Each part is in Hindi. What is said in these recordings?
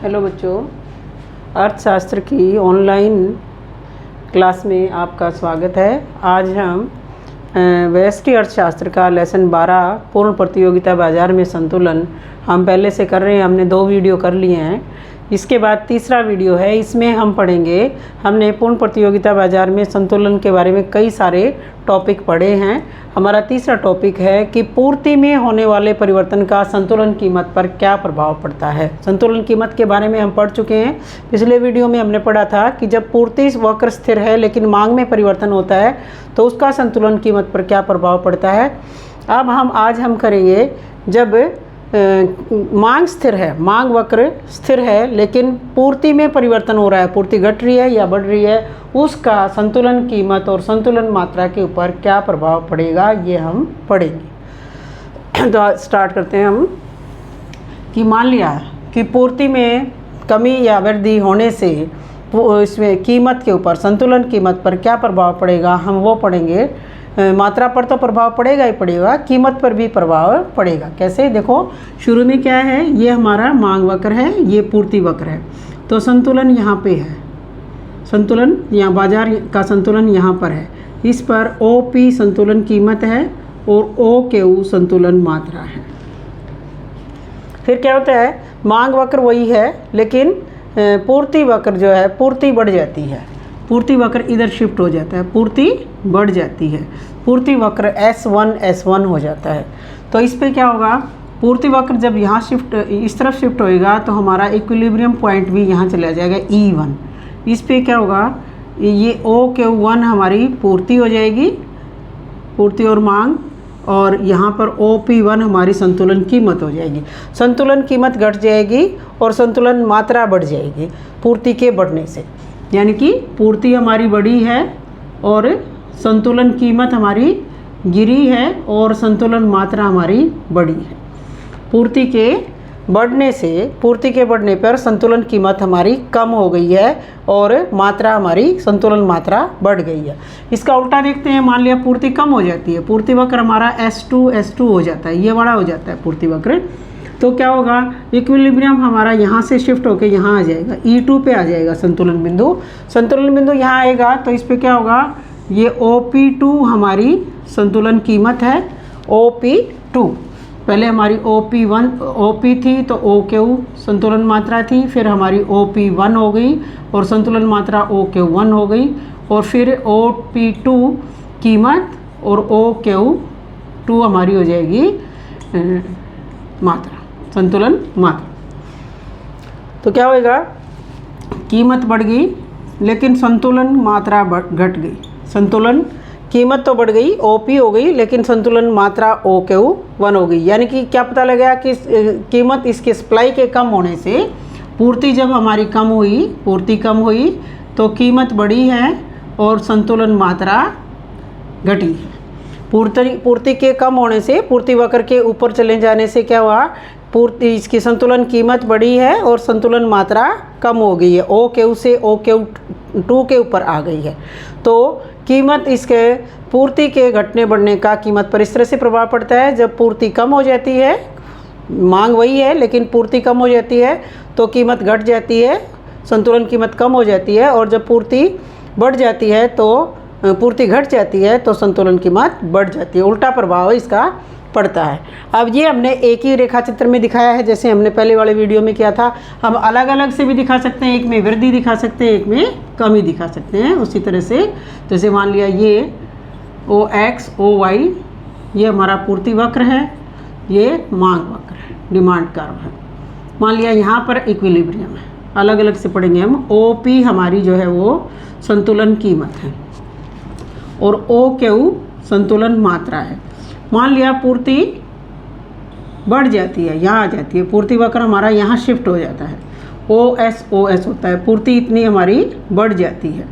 हेलो बच्चों, अर्थशास्त्र की ऑनलाइन क्लास में आपका स्वागत है। आज हम व्यष्टि अर्थशास्त्र का लेसन 12 पूर्ण प्रतियोगिता बाजार में संतुलन हम पहले से कर रहे हैं। हमने 2 वीडियो कर लिए हैं। इसके बाद तीसरा वीडियो है, इसमें हम पढ़ेंगे। हमने पूर्ण प्रतियोगिता बाजार में संतुलन के बारे में कई सारे टॉपिक पढ़े हैं। हमारा तीसरा टॉपिक है कि पूर्ति में होने वाले परिवर्तन का संतुलन कीमत पर क्या प्रभाव पड़ता है। संतुलन कीमत के बारे में हम पढ़ चुके हैं। पिछले वीडियो में हमने पढ़ा था कि जब पूर्ति वक्र स्थिर है लेकिन मांग में परिवर्तन होता है तो उसका संतुलन कीमत पर क्या प्रभाव पड़ता है। अब आज हम करेंगे जब मांग स्थिर है, मांग वक्र स्थिर है लेकिन पूर्ति में परिवर्तन हो रहा है, पूर्ति घट रही है या बढ़ रही है, उसका संतुलन कीमत और संतुलन मात्रा के ऊपर क्या प्रभाव पड़ेगा, ये हम पढ़ेंगे। तो स्टार्ट करते हैं हम कि मान लिया कि पूर्ति में कमी या वृद्धि होने से इसमें कीमत के ऊपर, संतुलन कीमत पर क्या प्रभाव पड़ेगा, हम वो पढ़ेंगे। मात्रा पर तो प्रभाव पड़ेगा ही पड़ेगा, कीमत पर भी प्रभाव पड़ेगा। कैसे, देखो शुरू में क्या है, ये हमारा मांग वक्र है, ये पूर्ति वक्र है। तो संतुलन यहाँ पे है, संतुलन यहाँ बाजार का संतुलन यहाँ पर है। इस पर OP संतुलन कीमत है और OQ संतुलन मात्रा है। फिर क्या होता है, मांग वक्र वही है लेकिन पूर्ति वक्र जो है, पूर्ति बढ़ जाती है, पूर्ति वक्र इधर शिफ्ट हो जाता है, पूर्ति बढ़ जाती है, पूर्ति वक्र S1 हो जाता है। तो इस पे क्या होगा, पूर्ति वक्र जब यहाँ शिफ्ट, इस तरफ शिफ्ट होएगा तो हमारा इक्विलिब्रियम पॉइंट भी यहाँ चला जाएगा E1। इस पे क्या होगा, ये OQ1 हमारी पूर्ति हो जाएगी, पूर्ति और मांग, और यहाँ पर OP1 हमारी संतुलन कीमत हो जाएगी। संतुलन कीमत घट जाएगी और संतुलन मात्रा बढ़ जाएगी पूर्ति के बढ़ने से। यानी कि पूर्ति हमारी बढ़ी है और संतुलन कीमत हमारी गिरी है और संतुलन मात्रा हमारी बढ़ी है। पूर्ति के बढ़ने पर संतुलन कीमत हमारी कम हो गई है और मात्रा हमारी, संतुलन मात्रा बढ़ गई है। इसका उल्टा देखते हैं, मान लिया पूर्ति कम हो जाती है, पूर्ति वक्र हमारा S2 हो जाता है, ये बड़ा हो जाता है पूर्ति वक्र। तो क्या होगा, इक्विलिब्रियम हमारा यहाँ से शिफ्ट होकर यहाँ आ जाएगा, E2 पे आ जाएगा संतुलन बिंदु। संतुलन बिंदु यहाँ आएगा तो इस पे क्या होगा, ये OP2 हमारी संतुलन कीमत है, OP2। पहले हमारी OP थी तो OQ संतुलन मात्रा थी, फिर हमारी OP1 हो गई और संतुलन मात्रा OQ1 हो गई, और फिर OP2 कीमत और OQ2 हमारी हो जाएगी मात्रा, संतुलन मात्रा। तो क्या होएगा, कीमत बढ़ गई लेकिन संतुलन मात्रा घट गई। संतुलन कीमत तो बढ़ गई, OP हो गई, लेकिन संतुलन मात्रा OQ1 हो गई। यानी कि क्या पता लगा कि कीमत इसके सप्लाई के कम होने से, पूर्ति जब हमारी कम हुई, पूर्ति कम हुई तो कीमत बढ़ी है और संतुलन मात्रा घटी है। पूर्ति के कम होने से, पूर्ति वक्र के ऊपर चले जाने से क्या हुआ, पूर्ति इसकी संतुलन कीमत बढ़ी है और संतुलन मात्रा कम हो गई है, OQ से OQ2 के ऊपर आ गई है। तो कीमत, इसके पूर्ति के घटने बढ़ने का कीमत पर इस तरह से प्रभाव पड़ता है। जब पूर्ति कम हो जाती है, मांग वही है लेकिन पूर्ति कम हो जाती है तो कीमत घट जाती है, संतुलन कीमत कम हो जाती है, और जब पूर्ति बढ़ जाती है तो पूर्ति घट जाती है तो संतुलन कीमत बढ़ जाती है। उल्टा प्रभाव इसका पड़ता है। अब ये हमने एक ही रेखा चित्र में दिखाया है, जैसे हमने पहले वाले वीडियो में किया था। हम अलग अलग से भी दिखा सकते हैं, एक में वृद्धि दिखा सकते हैं, एक में कमी दिखा सकते हैं। उसी तरह से जैसे मान लिया ये OX OY ये हमारा पूर्ति वक्र है, ये मांग वक्र है, डिमांड कर्व है। मान लिया यहाँ पर इक्विलिब्रियम है, अलग अलग से पढ़ेंगे हम। OP हमारी जो है वो संतुलन कीमत है और OQ संतुलन मात्रा है। मान लिया पूर्ति बढ़ जाती है, यहाँ आ जाती है, पूर्ति वक्र हमारा यहाँ शिफ्ट हो जाता है, OS होता है, पूर्ति इतनी हमारी बढ़ जाती है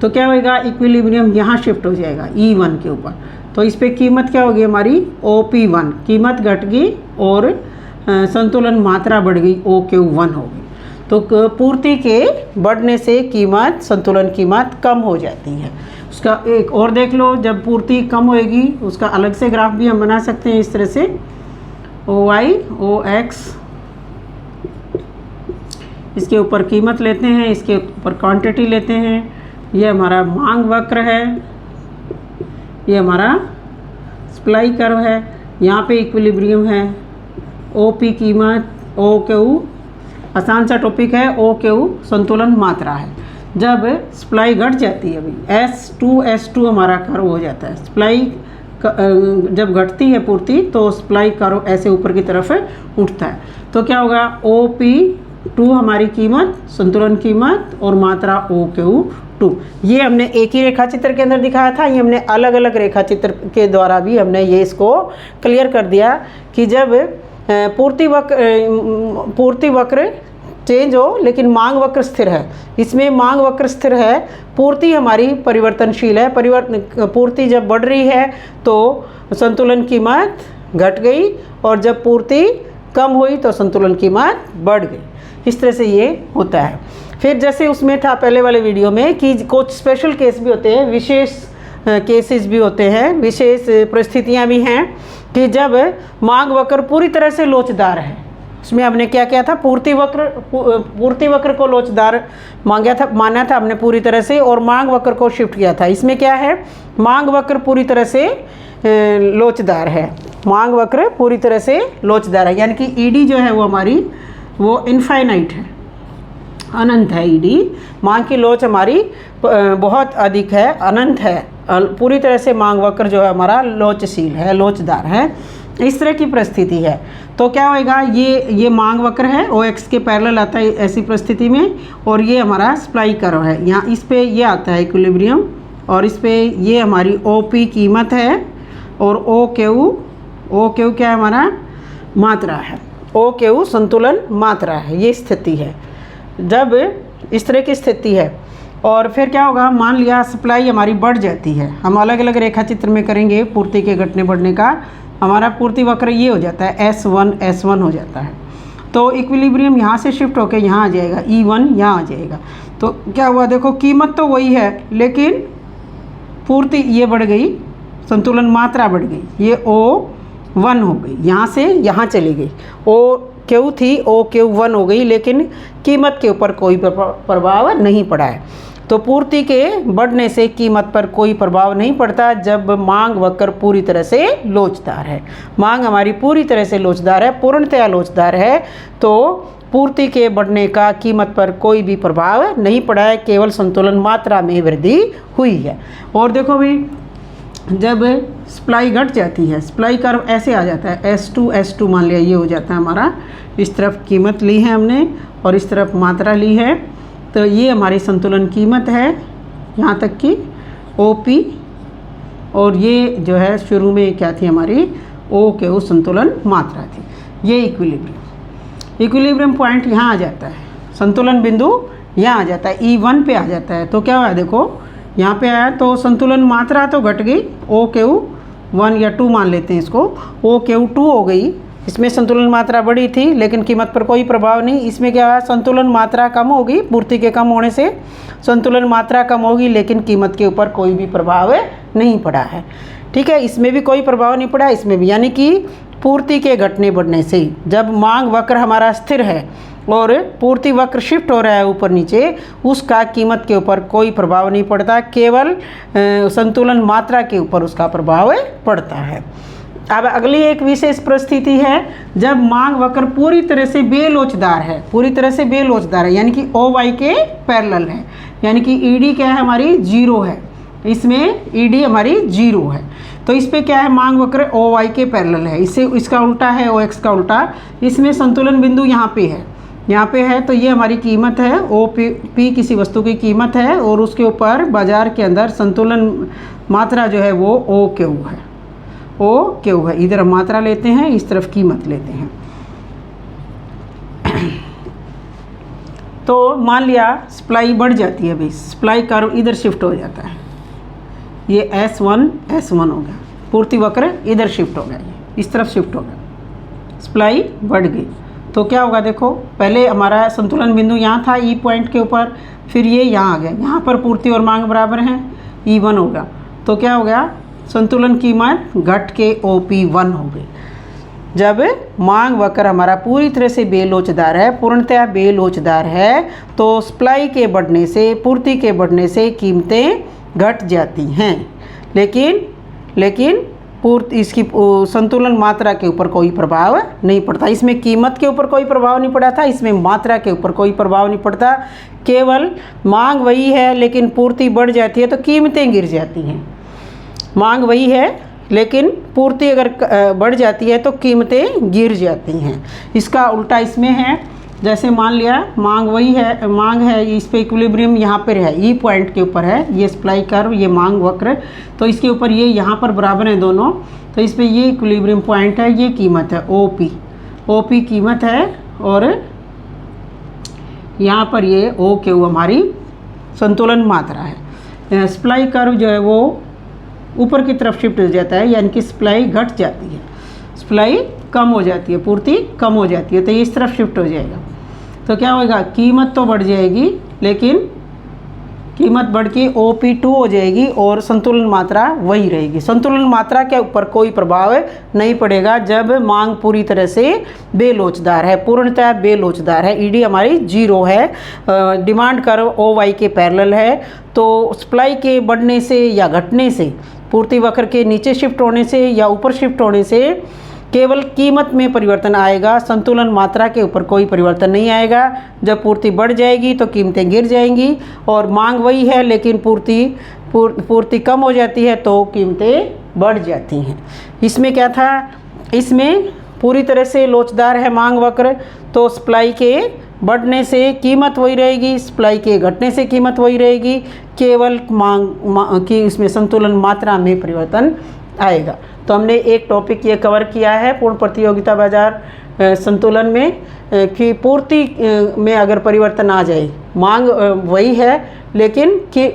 तो क्या होएगा, इक्विलिब्रियम यहाँ शिफ्ट हो जाएगा E1 के ऊपर। तो इस पे कीमत क्या होगी हमारी, OP1 कीमत घट गई और संतुलन मात्रा बढ़ गई, OQ1 हो गई। तो पूर्ति के बढ़ने से कीमत, संतुलन कीमत कम हो जाती है। उसका एक और देख लो, जब पूर्ति कम होएगी उसका अलग से ग्राफ भी हम बना सकते हैं इस तरह से, OY OX इसके ऊपर कीमत लेते हैं, इसके ऊपर क्वांटिटी लेते हैं। ये हमारा मांग वक्र है, ये हमारा सप्लाई कर्व है, यहाँ पे इक्विलिब्रियम है, ओपी कीमत, ओ क्यू आसान सा टॉपिक है, ओ क्यू संतुलन मात्रा है। जब सप्लाई घट जाती है अभी S2 हमारा कर्व हो जाता है। सप्लाई जब घटती है पूर्ति तो सप्लाई कर्व ऐसे ऊपर की तरफ उठता है। तो क्या होगा, OP2 हमारी कीमत, संतुलन कीमत, और मात्रा OQ2। ये हमने एक ही रेखा चित्र के अंदर दिखाया था, ये हमने अलग अलग रेखा चित्र के द्वारा भी हमने ये इसको क्लियर कर दिया कि जब पूर्ति वक्र चेंज हो लेकिन मांग वक्र स्थिर है। इसमें मांग वक्र स्थिर है, पूर्ति हमारी परिवर्तनशील है। पूर्ति जब बढ़ रही है तो संतुलन कीमत घट गई, और जब पूर्ति कम हुई तो संतुलन कीमत बढ़ गई। इस तरह से ये होता है। फिर जैसे उसमें था पहले वाले वीडियो में कि कुछ स्पेशल केस भी होते हैं, विशेष केसेस भी होते हैं, विशेष परिस्थितियाँ भी हैं कि जब मांग वक्र पूरी तरह से लोचदार है। उसमें हमने क्या किया था, पूर्ति वक्र को लोचदार माना था हमने पूरी तरह से, और मांग वक्र को शिफ्ट किया था। इसमें क्या है, मांग वक्र पूरी तरह से लोचदार है, मांग वक्र पूरी तरह से लोचदार है, यानी कि ईडी जो है वो हमारी वो इनफाइनाइट है, अनंत है। ईडी मांग की लोच हमारी बहुत अधिक है, अनंत है, पूरी तरह से मांग वक्र जो है हमारा लोचशील है, लोचदार है। इस तरह की परिस्थिति है तो क्या होएगा, ये मांग वक्र है, OX के पैरेलल आता है ऐसी परिस्थिति में, और ये हमारा सप्लाई कर्व है। यहाँ इस पे ये आता है इक्विलिब्रियम, और इस पे ये हमारी OP कीमत है, और OQ क्या है हमारा, मात्रा है। OQ संतुलन मात्रा है, ये स्थिति है जब इस तरह की स्थिति है। और फिर क्या होगा, मान लिया सप्लाई हमारी बढ़ जाती है, हम अलग अलग रेखा चित्र में करेंगे पूर्ति के घटने बढ़ने का। हमारा पूर्ति वक्र ये हो जाता है S1 हो जाता है, तो इक्विलिब्रियम यहाँ से शिफ्ट होकर यहाँ आ जाएगा, E1 यहाँ आ जाएगा। तो क्या हुआ, देखो कीमत तो वही है लेकिन पूर्ति ये बढ़ गई, संतुलन मात्रा बढ़ गई, ये O1 हो गई, यहाँ से यहाँ चली गई। OQ थी, OQ1 हो गई, लेकिन कीमत के ऊपर कोई प्रभाव नहीं पड़ा है। तो पूर्ति के बढ़ने से कीमत पर कोई प्रभाव नहीं पड़ता जब मांग वक्र पूरी तरह से लोचदार है। मांग हमारी पूरी तरह से लोचदार है, पूर्णतया लोचदार है, तो पूर्ति के बढ़ने का कीमत पर कोई भी प्रभाव नहीं पड़ा है, केवल संतुलन मात्रा में वृद्धि हुई है। और देखो भाई, जब सप्लाई घट जाती है, सप्लाई कर्व ऐसे आ जाता है, S2 मान लिया ये हो जाता है हमारा, इस तरफ कीमत ली है हमने और इस तरफ मात्रा ली है, तो ये हमारी संतुलन कीमत है यहाँ तक की OP, और ये जो है शुरू में क्या थी हमारी OQ संतुलन मात्रा थी। ये इक्विलिब्रियम पॉइंट यहाँ आ जाता है, संतुलन बिंदु यहाँ आ जाता है, E1 पे आ जाता है। तो क्या हुआ, देखो यहाँ पे आया तो संतुलन मात्रा तो घट गई, OQ1 या 2 मान लेते हैं इसको, OQ2 हो गई। इसमें संतुलन मात्रा बढ़ी थी लेकिन कीमत पर कोई प्रभाव नहीं। इसमें क्या है, संतुलन मात्रा कम होगी, पूर्ति के कम होने से संतुलन मात्रा कम होगी लेकिन कीमत के ऊपर कोई भी प्रभाव नहीं पड़ा है। ठीक है, इसमें भी कोई प्रभाव नहीं पड़ा, इसमें भी, यानी कि पूर्ति के घटने बढ़ने से जब मांग वक्र हमारा स्थिर है और पूर्ति वक्र शिफ्ट हो रहा है ऊपर नीचे, उसका कीमत के ऊपर कोई प्रभाव नहीं पड़ता, केवल संतुलन मात्रा के ऊपर उसका प्रभाव पड़ता है। अब अगली एक विशेष परिस्थिति है जब मांग वक्र पूरी तरह से बेलोचदार है, पूरी तरह से बेलोचदार है, यानी कि OY के पैरेलल है, यानी कि ED क्या है हमारी 0 है, इसमें ED हमारी 0 है। तो इस पे क्या है, मांग वक्र OY के पैरेलल है, इससे इसका उल्टा है OX का उल्टा। इसमें संतुलन बिंदु यहाँ पे है, तो ये हमारी कीमत है, OP किसी वस्तु की कीमत है, और उसके ऊपर बाजार के अंदर संतुलन मात्रा जो है वो OQ है, OQ है। इधर हम मात्रा लेते हैं, इस तरफ कीमत लेते हैं। तो मान लिया सप्लाई बढ़ जाती है भाई, सप्लाई कर्व इधर शिफ्ट हो जाता है, ये S1 हो गया, पूर्ति वक्र इधर शिफ्ट हो गया, इस तरफ शिफ्ट हो गया, सप्लाई बढ़ गई। तो क्या होगा, देखो पहले हमारा संतुलन बिंदु यहाँ था E पॉइंट के ऊपर, फिर ये यहाँ आ गया, यहाँ पर पूर्ति और मांग बराबर हैं, E1 होगा। तो क्या हो गया, संतुलन कीमत घट के OP1 हो गई। जब मांग वक्र हमारा पूरी तरह से बेलोचदार है, पूर्णतः बेलोचदार है, तो सप्लाई के बढ़ने से, पूर्ति के बढ़ने से कीमतें घट जाती हैं। लेकिन इसकी संतुलन मात्रा के ऊपर कोई प्रभाव नहीं पड़ता। इसमें कीमत के ऊपर कोई प्रभाव नहीं पड़ा था, इसमें मात्रा के ऊपर कोई प्रभाव नहीं पड़ता। केवल मांग वही है लेकिन पूर्ति बढ़ जाती है तो कीमतें गिर जाती हैं। मांग वही है लेकिन पूर्ति अगर बढ़ जाती है तो कीमतें गिर जाती हैं। इसका उल्टा इसमें है, जैसे मान लिया मांग वही है, मांग है, इस पे इक्विलिब्रियम यहाँ पर है, ई पॉइंट के ऊपर है, ये सप्लाई कर्व, ये मांग वक्र, तो इसके ऊपर ये यहाँ पर बराबर है दोनों, तो इस पे ये इक्विलिब्रियम पॉइंट है, ये कीमत है ओपी कीमत है, और यहाँ पर ये ओ क्यू हमारी संतुलन मात्रा है। सप्लाई कर्व जो है वो ऊपर की तरफ शिफ्ट हो जाता है, यानी कि सप्लाई घट जाती है, सप्लाई कम हो जाती है, पूर्ति कम हो जाती है, तो ये इस तरफ शिफ्ट हो जाएगा। तो क्या होगा, कीमत तो बढ़ जाएगी लेकिन कीमत बढ़ के OP2 हो जाएगी और संतुलन मात्रा वही रहेगी। संतुलन मात्रा के ऊपर कोई प्रभाव नहीं पड़ेगा जब मांग पूरी तरह से बेलोचदार है, पूर्णतः बेलोचदार है, ED हमारी 0 है, डिमांड कर्व OY के पैरेलल है। तो सप्लाई के बढ़ने से या घटने से, पूर्ति वक्र के नीचे शिफ्ट होने से या ऊपर शिफ्ट होने से केवल कीमत में परिवर्तन आएगा, संतुलन मात्रा के ऊपर कोई परिवर्तन नहीं आएगा। जब पूर्ति बढ़ जाएगी तो कीमतें गिर जाएंगी, और मांग वही है लेकिन पूर्ति कम हो जाती है तो कीमतें बढ़ जाती हैं। इसमें क्या था, इसमें पूरी तरह से लोचदार है मांग वक्र, तो सप्लाई के बढ़ने से कीमत वही रहेगी, सप्लाई के घटने से कीमत वही रहेगी, केवल मांग की इसमें संतुलन मात्रा में परिवर्तन आएगा। तो हमने एक टॉपिक ये कवर किया है पूर्ण प्रतियोगिता बाजार संतुलन में, कि पूर्ति में अगर परिवर्तन आ जाए, मांग वही है लेकिन कि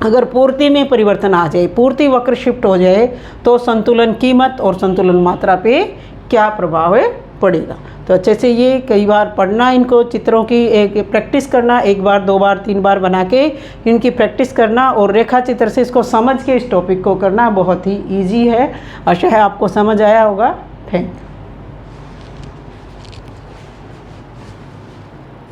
अगर पूर्ति में परिवर्तन आ जाए, पूर्ति वक्र शिफ्ट हो जाए, तो संतुलन कीमत और संतुलन मात्रा पे क्या प्रभाव पड़ेगा। तो अच्छे से ये कई बार पढ़ना, इनको चित्रों की एक प्रैक्टिस करना, 1 बार 2 बार 3 बार बना के इनकी प्रैक्टिस करना, और रेखा चित्र से इसको समझ के इस टॉपिक को करना बहुत ही ईजी है। आशा है आपको समझ आया होगा। Thank you.